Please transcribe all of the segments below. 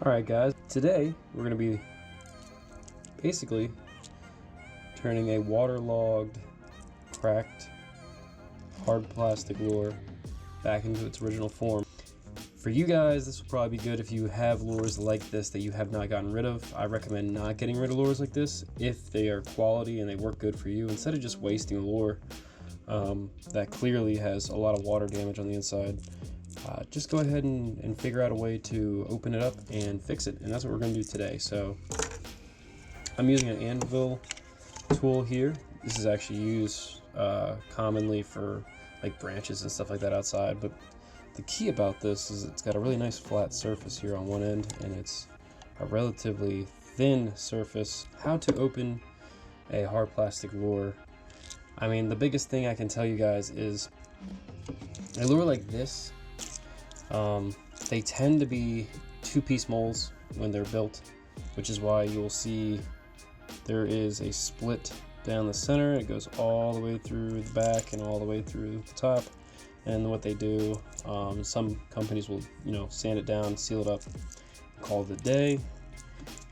Alright guys, today we're going to be basically turning a waterlogged, cracked, hard plastic lure back into its original form. For you guys, this will probably be good if you have lures like this that you have not gotten rid of. I recommend not getting rid of lures like this if they are quality and they work good for you, instead of just wasting a lure that clearly has a lot of water damage on the inside. Just go ahead and figure out a way to open it up and fix it, and that's what we're going to do today. So I'm using an anvil tool here. This is actually used commonly for like branches and stuff like that outside, but the key about this is it's got a really nice flat surface here on one end, and it's a relatively thin surface. How to open a hard plastic lure. I mean, the biggest thing I can tell you guys is a lure like this, they tend to be two-piece molds when they're built, which is why you'll see there is a split down the center. It goes all the way through the back and all the way through the top. And what they do, some companies will, sand it down, seal it up, call it a day.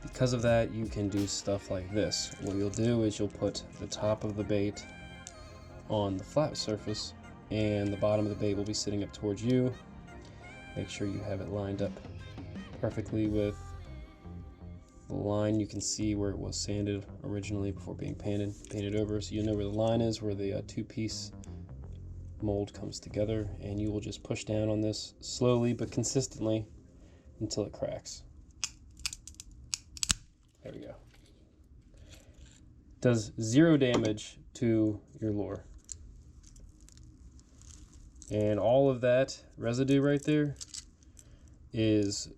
Because of that, you can do stuff like this. What you'll do is you'll put the top of the bait on the flat surface, and the bottom of the bait will be sitting up towards you. Make sure you have it lined up perfectly with the line. You can see where it was sanded originally before being painted over, so you know where the line is, where the two-piece mold comes together, and you will just push down on this slowly but consistently until it cracks. There we go. Does zero damage to your lure. And all of that residue right there is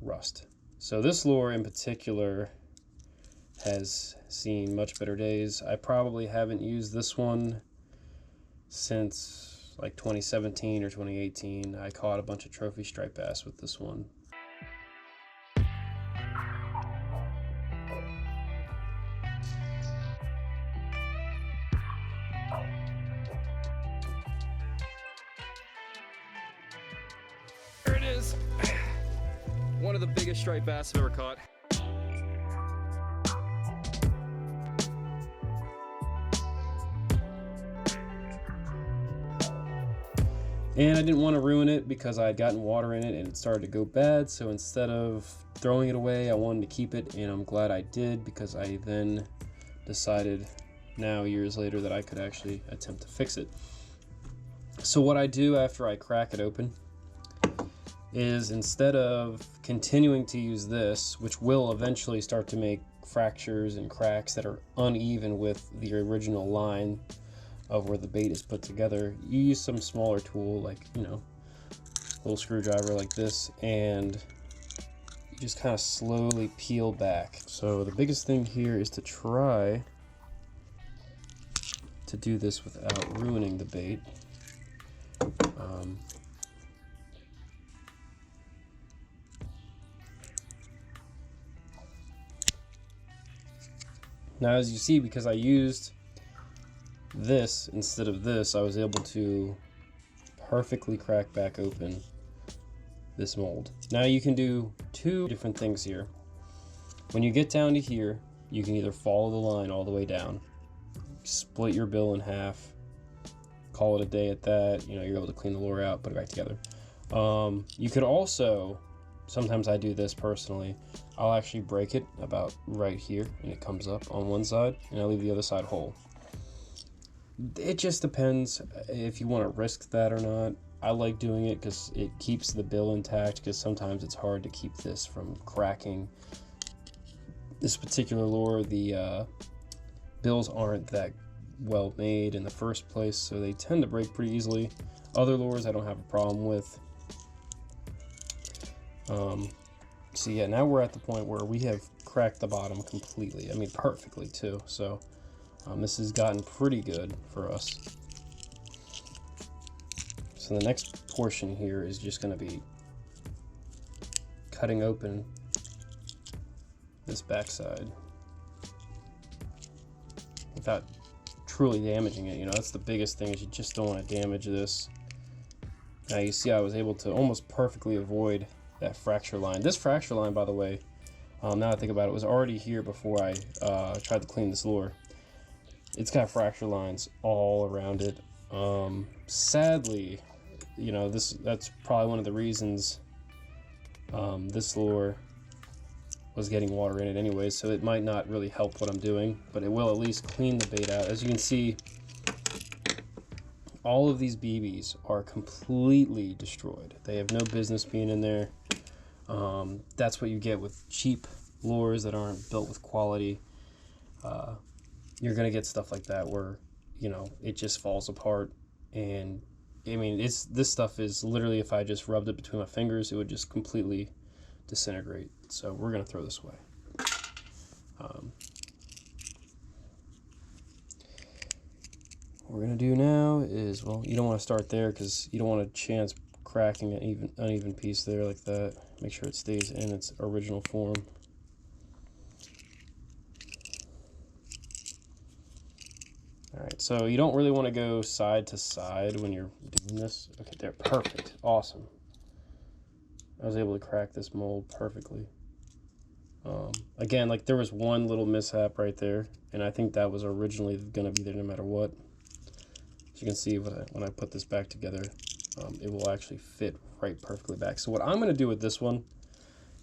rust. So this lure in particular has seen much better days. I probably haven't used this one since like 2017 or 2018. I caught a bunch of trophy striped bass with this one. There it is. One of the biggest striped bass I've ever caught. And I didn't want to ruin it because I had gotten water in it and it started to go bad, so instead of throwing it away, I wanted to keep it, and I'm glad I did, because I then decided now years later that I could actually attempt to fix it. So what I do after I crack it open is, instead of continuing to use this, which will eventually start to make fractures and cracks that are uneven with the original line of where the bait is put together, you use some smaller tool, like, little screwdriver like this, and you just kind of slowly peel back. So the biggest thing here is to try to do this without ruining the bait. Now, as you see, because I used this instead of this, I was able to perfectly crack back open this mold. Now you can do two different things here. When you get down to here, you can either follow the line all the way down, split your bill in half, call it a day at that. You're able to clean the lure out, put it back together. You could also, sometimes I do this personally, I'll actually break it about right here, and it comes up on one side, and I leave the other side whole. It just depends if you want to risk that or not. I like doing it because it keeps the bill intact, because sometimes it's hard to keep this from cracking. This particular lure, the bills aren't that well made in the first place, so they tend to break pretty easily. Other lures I don't have a problem with. So yeah, now we're at the point where we have cracked the bottom completely. I mean, perfectly too. So this has gotten pretty good for us. So the next portion here is just going to be cutting open this backside without truly damaging it. That's the biggest thing, is you just don't want to damage this. Now you see I was able to almost perfectly avoid that fracture line. This fracture line, by the way, now I think about it, was already here before I tried to clean this lure. It's got fracture lines all around it. Sadly, you know, that's probably one of the reasons this lure was getting water in it anyway, so it might not really help what I'm doing, but it will at least clean the bait out. As you can see, all of these BBs are completely destroyed. They have no business being in there. That's what you get with cheap lures that aren't built with quality. You're gonna get stuff like that where, you know, it just falls apart. And I mean, this stuff is literally, if I just rubbed it between my fingers, it would just completely disintegrate. So we're gonna throw this away. What we're gonna do now is, well, you don't want to start there because you don't want a chance cracking an uneven piece there like that. Make sure it stays in its original form. Alright, so you don't really want to go side to side when you're doing this. Okay, there, perfect, awesome. I was able to crack this mold perfectly. Again, like there was one little mishap right there, and I think that was originally going to be there no matter what. As you can see, when I put this back together, it will actually fit right perfectly back. So what I'm going to do with this one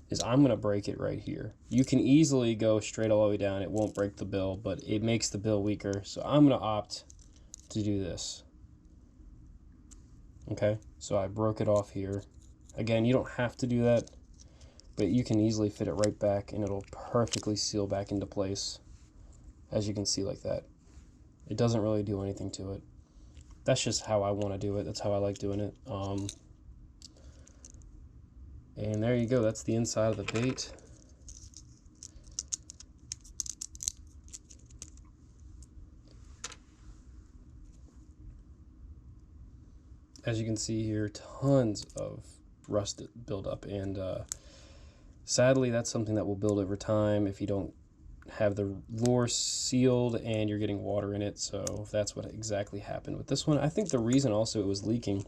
is I'm going to break it right here. You can easily go straight all the way down. It won't break the bill, but it makes the bill weaker. So I'm going to opt to do this. Okay, so I broke it off here. Again, you don't have to do that, but you can easily fit it right back and it'll perfectly seal back into place. As you can see, like that. It doesn't really do anything to it. That's just how I want to do it. That's how I like doing it. And there you go. That's the inside of the bait. As you can see here, tons of rust buildup, and sadly that's something that will build over time if you don't have the lure sealed and you're getting water in it. So that's what exactly happened with this one. I think the reason also it was leaking,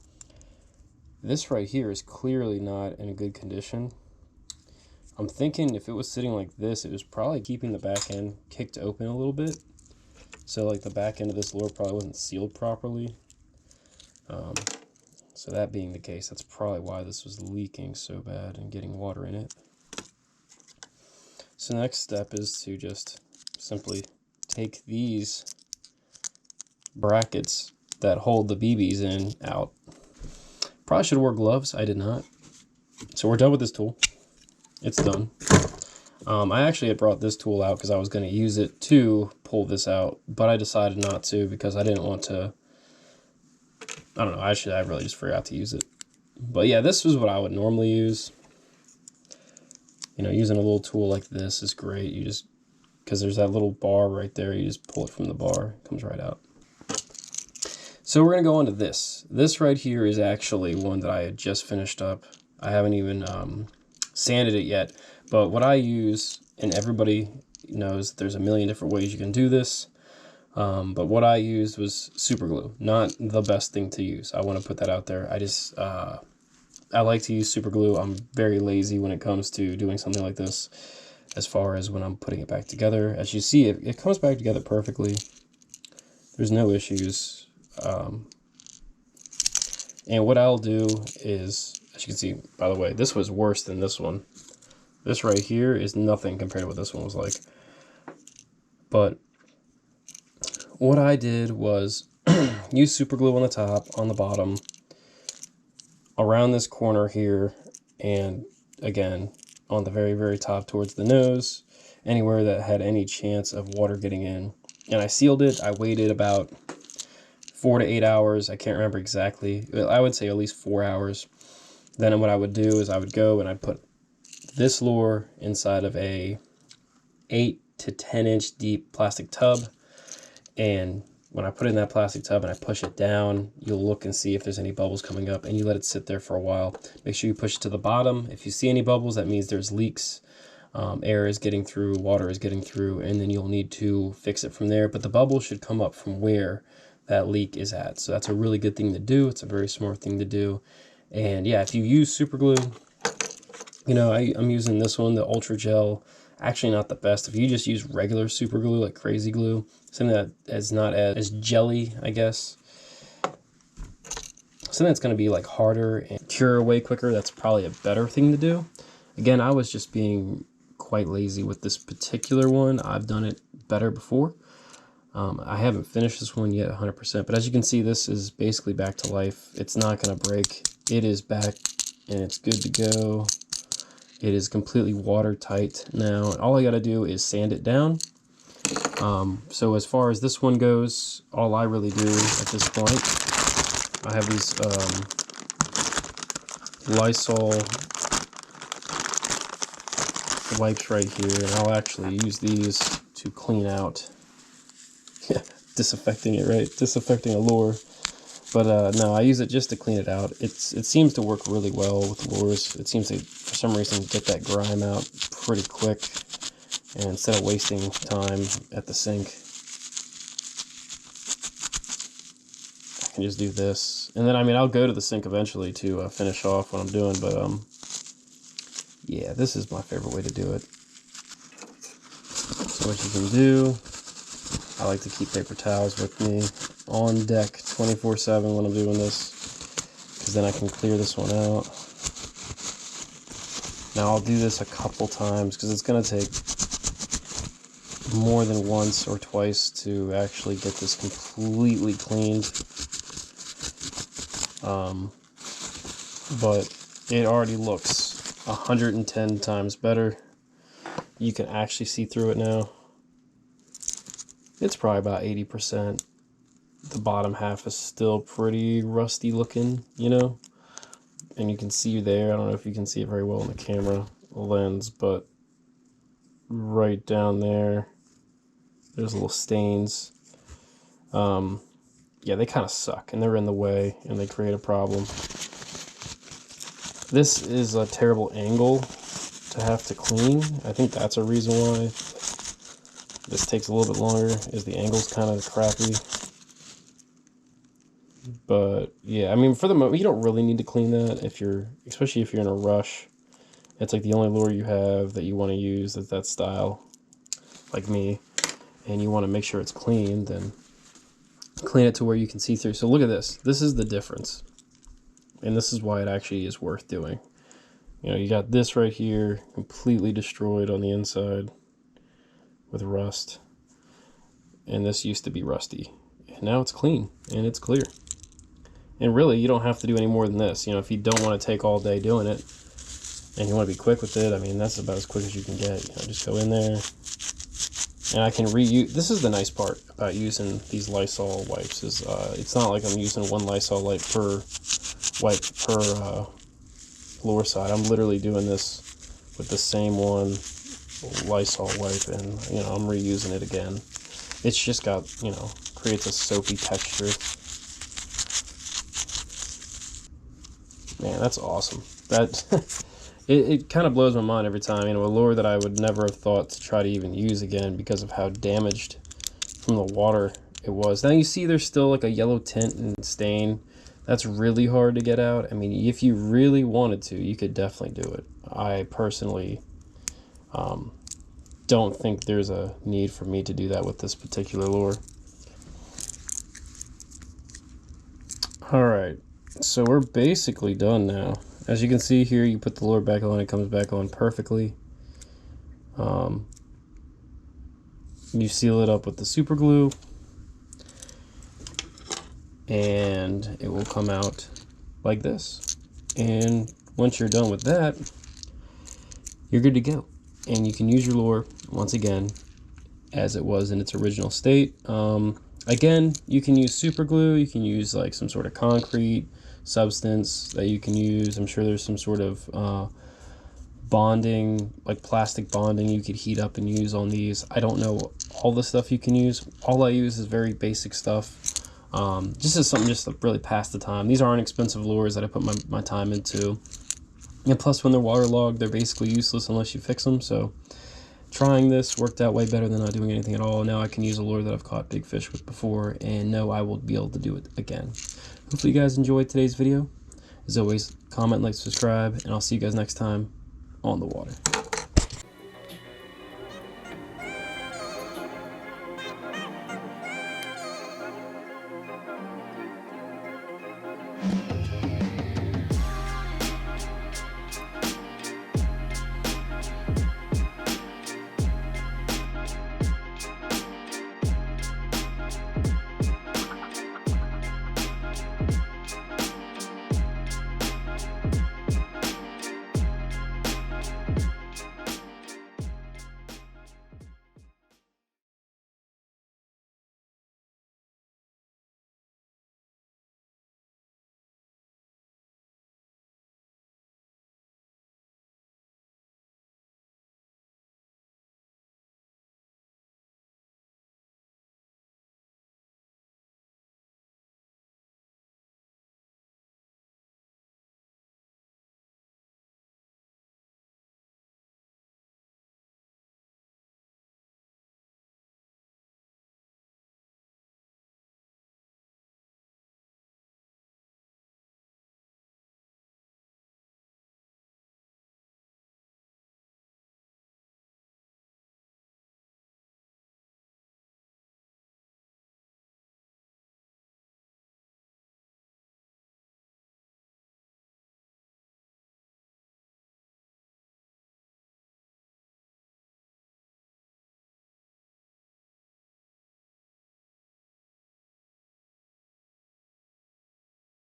this right here is clearly not in a good condition. I'm thinking if it was sitting like this, it was probably keeping the back end kicked open a little bit. So like the back end of this lure probably wasn't sealed properly. So that being the case, that's probably why this was leaking so bad and getting water in it. So the next step is to just simply take these brackets that hold the BBs in out. Probably should have wore gloves. I did not. So we're done with this tool. It's done. I actually had brought this tool out because I was going to use it to pull this out, but I decided not to because I didn't want to. I don't know. I really just forgot to use it. But yeah, this is what I would normally use. You know, using a little tool like this is great. You just, because there's that little bar right there, you just pull it from the bar, it comes right out. So we're going to go on to this. This right here is actually one that I had just finished up. I haven't even sanded it yet. But what I use, and everybody knows there's a million different ways you can do this. But what I used was super glue. Not the best thing to use. I want to put that out there. I like to use super glue. I'm very lazy when it comes to doing something like this, as far as when I'm putting it back together. As you see, it comes back together perfectly. There's no issues. And what I'll do is, as you can see, by the way, this was worse than this one. This right here is nothing compared to what this one was like. But what I did was use super glue on the top, on the bottom, around this corner here, and again on the very, very top towards the nose, anywhere that had any chance of water getting in. And I sealed it. I waited about 4 to 8 hours. I can't remember exactly. I would say at least 4 hours. Then what I would do is I would go and I'd put this lure inside of a 8 to 10 inch deep plastic tub. And when I put it in that plastic tub and I push it down, you'll look and see if there's any bubbles coming up, and you let it sit there for a while. Make sure you push it to the bottom. If you see any bubbles, that means there's leaks. Air is getting through, water is getting through, and then you'll need to fix it from there. But the bubble should come up from where that leak is at. So that's a really good thing to do. It's a very smart thing to do. And yeah, if you use super glue, You know, I'm using this one, the Ultra Gel. Actually not the best. If you just use regular super glue, like crazy glue, something that is not as jelly, I guess, something that's going to be like harder and cure way quicker, that's probably a better thing to do. Again, I was just being quite lazy with this particular one. I've done it better before. I haven't finished this one yet 100%, but as you can see, this is basically back to life. It's not going to break. It is back and it's good to go. It is completely watertight now. All I got to do is sand it down. So as far as this one goes, all I really do at this point, I have these Lysol wipes right here, and I'll actually use these to clean out. Disinfecting it, right? Disinfecting a lure. But no, I use it just to clean it out. It seems to work really well with lures. It seems to, for some reason, get that grime out pretty quick. And instead of wasting time at the sink, I can just do this. And then, I mean, I'll go to the sink eventually to finish off what I'm doing. But yeah, this is my favorite way to do it. So what you can do, I like to keep paper towels with me on deck 24/7 when I'm doing this, because then I can clear this one out. Now I'll do this a couple times because it's going to take more than once or twice to actually get this completely cleaned. But it already looks 110 times better. You can actually see through it now. It's probably about 80%. The bottom half is still pretty rusty looking, you know? And you can see there, I don't know if you can see it very well in the camera lens, but right down there, there's little stains. Yeah, they kind of suck, and they're in the way, and they create a problem. This is a terrible angle to have to clean. I think that's a reason why this takes a little bit longer, is the angle's kind of crappy. But yeah, I mean, for the moment, you don't really need to clean that especially if you're in a rush. It's like the only lure you have that you want to use is that style, like me, and you want to make sure it's clean, then clean it to where you can see through. So look at this. This is the difference. And this is why it actually is worth doing. You know, you got this right here, completely destroyed on the inside with rust. And this used to be rusty. And now it's clean and it's clear. And really, you don't have to do any more than this. You know, if you don't want to take all day doing it and you want to be quick with it, I mean, that's about as quick as you can get. You know, just go in there. And I can reuse. This is the nice part about using these Lysol wipes, is it's not like I'm using one Lysol wipe per lure side. I'm literally doing this with the same one Lysol wipe, and you know, I'm reusing it again. It's just got, you know, creates a soapy texture. Man, that's awesome. That it kind of blows my mind every time. You know, a lure that I would never have thought to try to even use again because of how damaged from the water it was. Now you see there's still like a yellow tint and stain. That's really hard to get out. I mean, if you really wanted to, you could definitely do it. I personally don't think there's a need for me to do that with this particular lure. Alright, so we're basically done now. As you can see here, you put the lure back on, it comes back on perfectly. You seal it up with the super glue, and it will come out like this. And once you're done with that, you're good to go. And you can use your lure, once again, as it was in its original state. Again, you can use super glue, you can use like some sort of concrete substance that you can use. I'm sure there's some sort of bonding, like plastic bonding you could heat up and use on these. I don't know all the stuff you can use. All I use is very basic stuff. Just as something just to really pass the time. These aren't expensive lures that I put my time into. And plus, when they're waterlogged, they're basically useless unless you fix them. So trying this worked out way better than not doing anything at all. Now I can use a lure that I've caught big fish with before, and know I will be able to do it again. Hopefully you guys enjoyed today's video. As always, comment, like, subscribe, and I'll see you guys next time on the water.